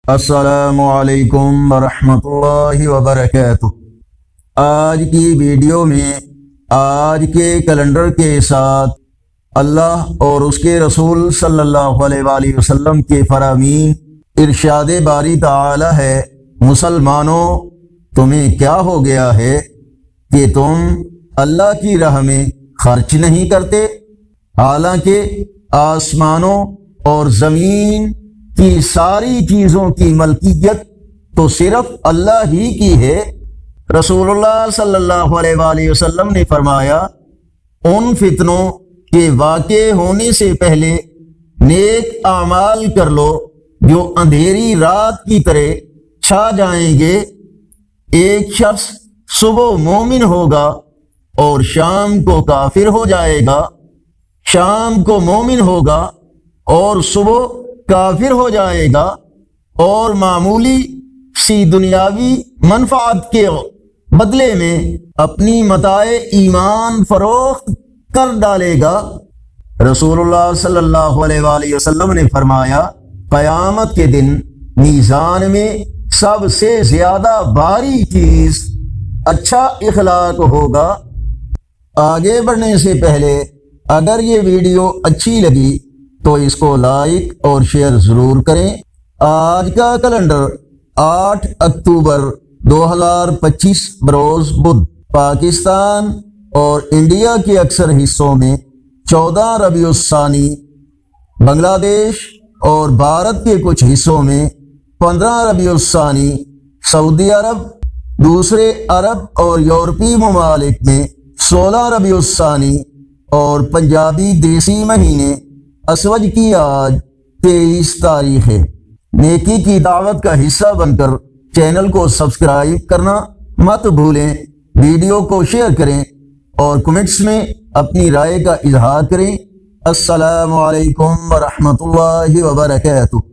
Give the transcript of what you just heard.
السلام علیکم ورحمۃ اللہ وبرکاتہ۔ آج کی ویڈیو میں آج کے کیلنڈر کے ساتھ اللہ اور اس کے رسول صلی اللہ علیہ وآلہ وسلم کے فرامین ارشاد باری تعالی ہے، مسلمانوں تمہیں کیا ہو گیا ہے کہ تم اللہ کی راہ میں خرچ نہیں کرتے، حالانکہ آسمانوں اور زمین کی ساری چیزوں کی ملکیت تو صرف اللہ ہی کی ہے۔ رسول اللہ صلی اللہ علیہ وآلہ وسلم نے فرمایا، ان فتنوں کے واقع ہونے سے پہلے نیک اعمال کر لو جو اندھیری رات کی طرح چھا جائیں گے۔ ایک شخص صبح مومن ہوگا اور شام کو کافر ہو جائے گا، شام کو مومن ہوگا اور صبح کافر ہو جائے گا، اور معمولی سی دنیاوی منفعت کے بدلے میں اپنی متاع ایمان فروخت کر ڈالے گا۔ رسول اللہ صلی اللہ علیہ وآلہ وسلم نے فرمایا، قیامت کے دن میزان میں سب سے زیادہ بھاری چیز اچھا اخلاق ہوگا۔ آگے بڑھنے سے پہلے اگر یہ ویڈیو اچھی لگی تو اس کو لائک اور شیئر ضرور کریں۔ آج کا کیلنڈر 8 اکتوبر 2025 بروز بدھ، پاکستان اور انڈیا کے اکثر حصوں میں 14 ربیع الثانی، بنگلہ دیش اور بھارت کے کچھ حصوں میں 15 ربیع الثانی، سعودی عرب، دوسرے عرب اور یورپی ممالک میں 16 ربیع الثانی، اور پنجابی دیسی مہینے اسوج کی آج 23 تاریخ ہے۔ نیکی کی دعوت کا حصہ بن کر چینل کو سبسکرائب کرنا مت بھولیں، ویڈیو کو شیئر کریں اور کمنٹس میں اپنی رائے کا اظہار کریں۔ السلام علیکم ورحمۃ اللہ وبرکاتہ۔